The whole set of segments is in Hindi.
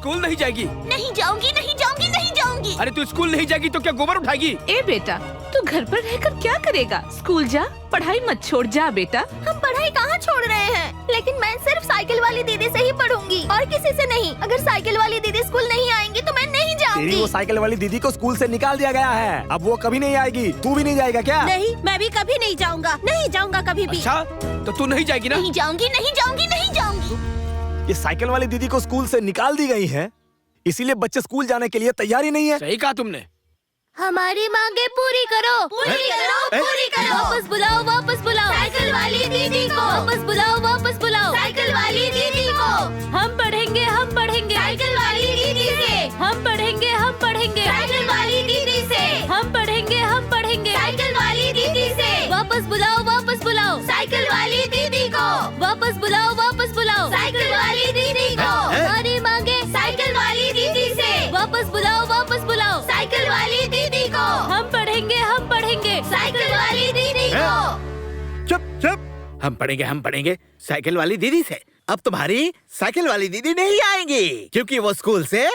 स्कूल नहीं जाएगी? नहीं जाऊंगी, नहीं जाऊंगी, नहीं जाऊंगी। अरे तू स्कूल नहीं जाएगी तो क्या गोबर उठाएगी? ए बेटा, तू घर पर रहकर क्या करेगा? स्कूल जा, पढ़ाई मत छोड़, जा बेटा। हम पढ़ाई कहाँ छोड़ रहे हैं, लेकिन मैं सिर्फ साइकिल वाली दीदी से ही पढ़ूंगी और किसी से नहीं। अगर साइकिल वाली दीदी स्कूल नहीं आएंगी तो मैं नहीं तेरी जाऊंगी। वो साइकिल वाली दीदी को स्कूल से निकाल दिया गया है, अब वो कभी नहीं आएगी। तू भी नहीं जाएगा क्या? नहीं, मैं भी कभी नहीं जाऊंगा, नहीं जाऊंगा कभी भी। अच्छा, तो तू नहीं जाएगी ना? नहीं जाऊंगी, नहीं जाऊंगी, नहीं जाऊंगी। ये साइकिल वाली दीदी को स्कूल से निकाल दी गई है, इसीलिए बच्चे स्कूल जाने के लिए तैयार ही नहीं है। सही कहा तुमने। हमारी मांगे पूरी करो, पूरी करो, पूरी करो। वापस बुलाओ, वापस बुलाओ साइकिल वाली दीदी को। वापस बुलाओ, वापस बुलाओ साइकिल वाली दीदी को। हम पढ़ेंगे, हम पढ़ेंगे साइकिल वाली दीदी से। हम पढ़ेंगे, हम पढ़ेंगे साइकिल वाली दीदी से। हम पढ़ेंगे, हम पढ़ेंगे साइकिल वाली दीदी से। वापस बुलाओ, वापस बुलाओ साइकिल वाली दीदी को। वापस बुलाओ, वापस बुलाओ साइकिल वाली दीदी को। हमारी मांगे साइकिल वाली दीदी से। वापस बुलाओ, वापस बुलाओ साइकिल वाली दीदी को। हम पढ़ेंगे, हम पढ़ेंगे साइकिल वाली दीदी को। चुप चुप, हम पढ़ेंगे साइकिल वाली दीदी से। अब तुम्हारी साइकिल वाली दीदी नहीं आएंगी क्योंकि वो स्कूल से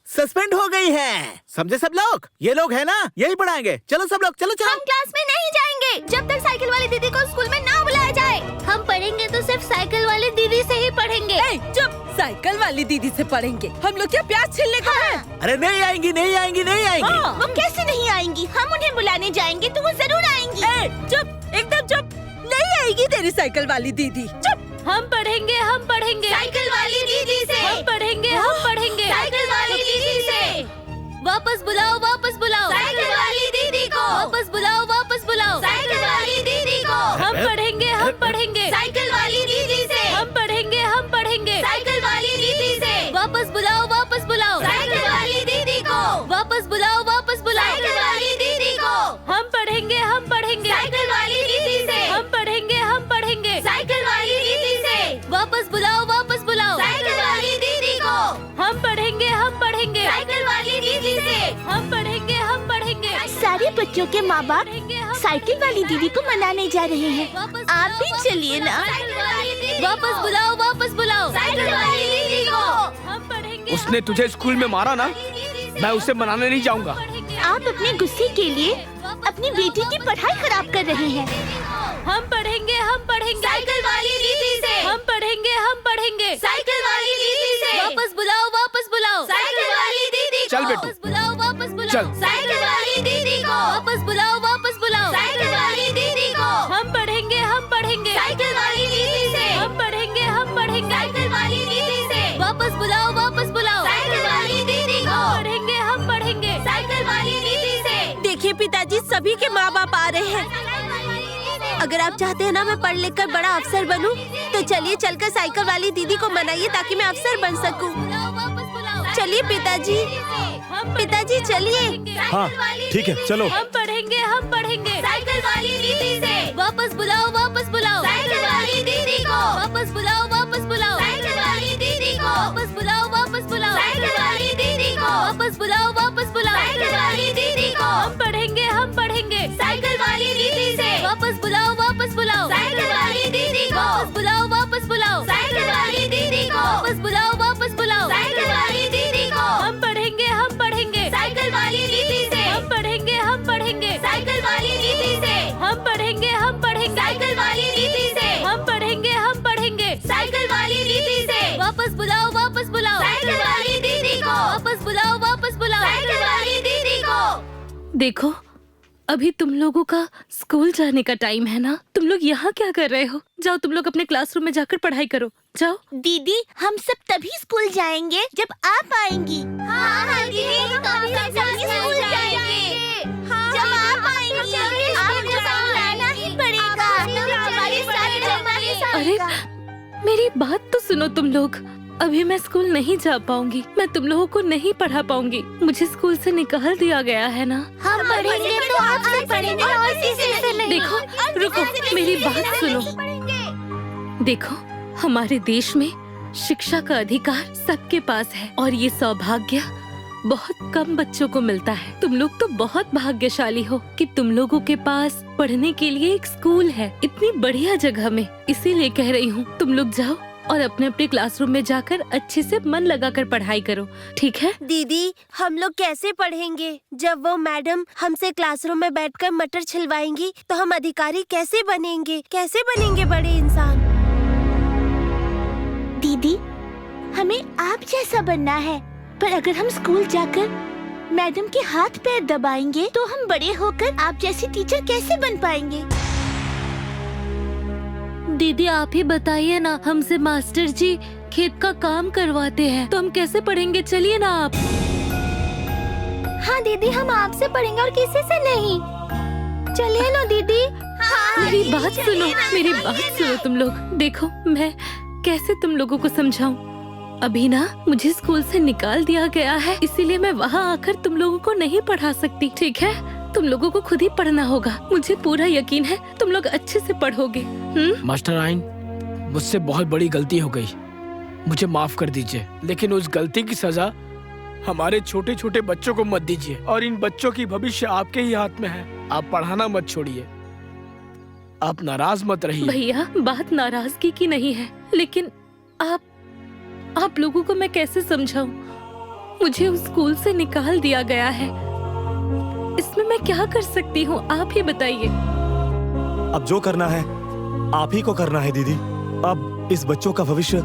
सस्पेंड हो गई है। समझे सब लोग? ये लोग है ना, यही पढ़ाएंगे। चलो सब लोग, चलो चलो। हम क्लास में नहीं जाएंगे जब तक साइकिल वाली दीदी को स्कूल में ना बुलाया जाए। हम पढ़ेंगे तो सिर्फ साइकिल वाली दीदी से ही पढ़ेंगे। चुप, साइकिल वाली दीदी से पढ़ेंगे। हम लोग क्या प्याज छीलने का है? अरे नहीं आएंगी, नहीं आएंगी, नहीं आएंगी। वो कैसे नहीं आएंगी? हम उन्हें बुलाने जाएंगे तो वो जरूर आएंगी। चुप, एकदम चुप। नहीं आएगी तेरी साइकिल वाली दीदी। चुप। हम पढ़ेंगे, हम पढ़ेंगे साइकिल वाली दीदी से। हम पढ़ेंगे, हम पढ़ेंगे साइकिल वाली दीदी से। वापस बुलाओ, वापस बुलाओ साइकिल वाली दीदी को। वापस बुलाओ, वापस बुलाओ साइकिल वाली दीदी को। हम पढ़ेंगे, हम पढ़ेंगे साइकिल वाली दीदी से। हम पढ़ेंगे, हम पढ़ेंगे साइकिल वाली दीदी से। वापस बुलाओ, वापस बुलाओ साइकिल वाली दीदी को। वापस बुलाओ, वापस बुलाओ साइकिल वाली दीदी को। हम पढ़ेंगे, हम पढ़ेंगे साइकिल वाली दीदी से। हम पढ़ेंगे, हम पढ़ेंगे साइकिल वाली दीदी से। वापस बुलाओ, वापस बुलाओ साइकिल वाली दीदी को। हम पढ़ेंगे, हम पढ़ेंगे साइकिल वाली दीदी से। हम पढ़ेंगे, हम पढ़ेंगे सारे बच्चों के माँ बाप साइकिल वाली दीदी को मनाने जा रहे हैं। आप भी चलिए ना। वापस बुलाओ, वापस बुलाओ साइकिल वाली दीदी को। हम पढ़ेंगे। उसने तुझे स्कूल में मारा ना, मैं उसे मनाने नहीं जाऊंगा। आप अपने गुस्से के लिए अपनी बेटी की पढ़ाई खराब कर रहे हैं। हम पढ़ेंगे, हम पढ़ेंगे साइकिल वाली दीदी से। हम पढ़ेंगे, हम पढ़ेंगे साइकिल वाली दीदी से। वापस बुलाओ, वापस बुलाओ साइकिल वाली दीदी को। चल बेटू। वापस बुलाओ, वापस बुलाओ चल। साइकिल वाली दीदी को। वापस बुलाओ, वापस बुलाओ साइकिल वाली दीदी को। हम पढ़ेंगे, हम पढ़ेंगे साइकिल वाली दीदी से। हम पढ़ेंगे, हम पढ़ेंगे साइकिल वाली दीदी से। वापस बुलाओ, वापस बुलाओ साइकिल वाली दीदी को। पढ़ेंगे, हम पढ़ेंगे साइकिल वाली दीदी से। देखिए पिताजी, सभी के माँ बाप आ रहे हैं। अगर आप चाहते हैं ना मैं पढ़ लिख कर बड़ा अफसर बनूं, तो चलिए चलकर साइकिल वाली दीदी को मनाइए ताकि मैं अफसर बन सकूं। चलिए पिताजी, पिताजी चलिए। हाँ ठीक है, चलो। हम पढ़ेंगे, हम पढ़ेंगे साइकिल वाली दीदी से। वापस बुलाओ, वापस बुलाओ साइकिल वाली दीदी को। वापस बुलाओ, वापस बुलाओ साइकिल वाली दीदी को। वापस बुलाओ, वापस बुलाओ साइकिल वाली दीदी को। वापस बुलाओ, वापस बुलाओ साइकिल वाली दीदी को। हम पढ़ेंगे, हम पढ़ेंगे साइकिल वाली दीदी से। वापस बुलाओ, वापस बुलाओ साइकिल वाली दीदी को। वापस बुलाओ, वापस बुलाओ साइकिल वाली दीदी को। वापस बुलाओ, वापस बुलाओ साइकिल वाली दीदी को। हम पढ़ेंगे, हम पढ़ेंगे साइकिल वाली दीदी से। हम पढ़ेंगे, हम पढ़ेंगे साइकिल वाली दीदी से। हम पढ़ेंगे, हम पढ़ेंगे साइकिल वाली दीदी से। हम पढ़ेंगे, हम पढ़ेंगे साइकिल वाली दीदी से। वापस बुलाओ, वापस बुलाओ साइकिल वाली दीदी को। वापस बुलाओ, वापस बुलाओ साइकिल वाली दीदी को। देखो, अभी तुम लोगों का स्कूल जाने का टाइम है ना। तुम लोग यहाँ क्या कर रहे हो? जाओ तुम लोग अपने क्लासरूम में जाकर पढ़ाई करो, जाओ। दीदी, हम सब तभी स्कूल जाएंगे जब आप आएंगी। हाँ हाँ दीदी, हम सब तभी स्कूल जाएंगे जब आप आएंगी। आपको स्कूल आना ही पड़ेगा। हमारे साथ अरे मेरी बात तो सुनो तुम लोग। अभी मैं स्कूल नहीं जा पाऊंगी, मैं तुम लोगों को नहीं पढ़ा पाऊंगी। मुझे स्कूल से निकाल दिया गया है ना। हम पढ़ेंगे तो आपसे पढ़ेंगे और किसी से नहीं। देखो, रुको, मेरी बात सुनो। देखो, हमारे देश में शिक्षा का अधिकार सबके पास है और ये सौभाग्य बहुत कम बच्चों को मिलता है। तुम लोग तो बहुत भाग्यशाली हो कि तुम लोगों के पास पढ़ने के लिए एक स्कूल है, इतनी बढ़िया जगह में। इसीलिए कह रही हूँ, तुम लोग जाओ और अपने अपने क्लासरूम में जाकर अच्छे से मन लगाकर पढ़ाई करो, ठीक है? दीदी, हम लोग कैसे पढ़ेंगे? जब वो मैडम हमसे क्लासरूम में बैठकर मटर छिलवाएंगी तो हम अधिकारी कैसे बनेंगे? कैसे बनेंगे बड़े इंसान? दीदी, हमें आप जैसा बनना है, पर अगर हम स्कूल जाकर मैडम के हाथ पैर दबाएंगे तो हम बड़े होकर आप जैसे टीचर कैसे बन पाएंगे? दीदी आप ही बताइए ना, हमसे मास्टर जी खेत का काम करवाते हैं तो हम कैसे पढ़ेंगे? चलिए ना आप। हाँ दीदी, हम आपसे पढ़ेंगे और किसी से नहीं। चलिए ना दीदी। मेरी बात सुनो, मेरी बात सुनो तुम लोग। देखो मैं कैसे तुम लोगों को समझाऊं? अभी ना मुझे स्कूल से निकाल दिया गया है, इसीलिए मैं वहाँ आकर तुम लोगों को नहीं पढ़ा सकती, ठीक है? तुम लोगों को खुद ही पढ़ना होगा। मुझे पूरा यकीन है तुम लोग अच्छे से पढ़ोगे। मास्टर आइन, मुझसे बहुत बड़ी गलती हो गई, मुझे माफ कर दीजिए। लेकिन उस गलती की सजा हमारे छोटे छोटे बच्चों को मत दीजिए, और इन बच्चों की भविष्य आपके ही हाथ में है। आप पढ़ाना मत छोड़िए, आप नाराज मत रहिए। भैया बात नाराजगी की नहीं है, लेकिन आप लोगों को मैं कैसे समझाऊं? मुझे उस स्कूल से निकाल दिया गया है, इसमें मैं क्या कर सकती हूँ? आप ही बताइए। अब जो करना है आप ही को करना है दीदी। अब इस बच्चों का भविष्य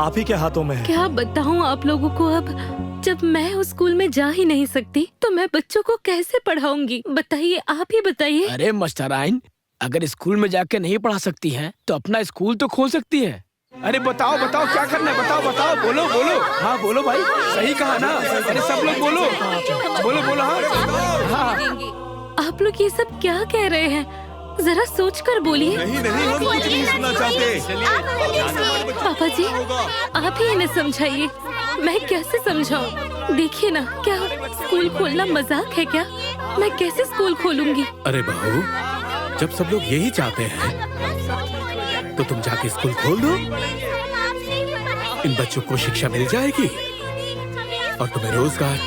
आप ही के हाथों में है। क्या बताऊँ आप लोगों को? अब जब मैं उस स्कूल में जा ही नहीं सकती तो मैं बच्चों को कैसे पढ़ाऊंगी? बताइए, आप ही बताइए। अरे मास्टर आइन, अगर स्कूल में जाके नहीं पढ़ा सकती हैं तो अपना स्कूल तो खोल सकती है। अरे बताओ बताओ क्या करना है, बताओ बताओ, बोलो बोलो। हाँ बोलो भाई, सही कहा ना? अरे सब लोग बोलो बोलो बोलो। हाँ आप लोग ये सब क्या कह रहे हैं? जरा सोच कर बोलिए। नहीं नहीं, हम कुछ नहीं सुनना चाहते। पापा जी आप ही इन्हें समझाइए, मैं कैसे समझाऊं? देखिए ना, क्या स्कूल खोलना मजाक है क्या? मैं कैसे स्कूल खोलूंगी? अरे बहू, जब सब लोग यही चाहते हैं तो तुम जाके स्कूल खोल दो। इन बच्चों को शिक्षा मिल जाएगी और तुम्हें रोजगार,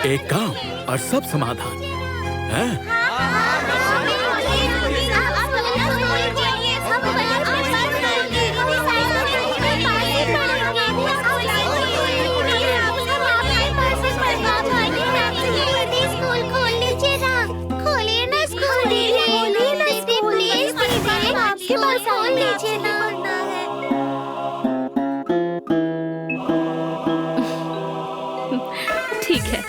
एक काम और सब समाधान है। ठीक है।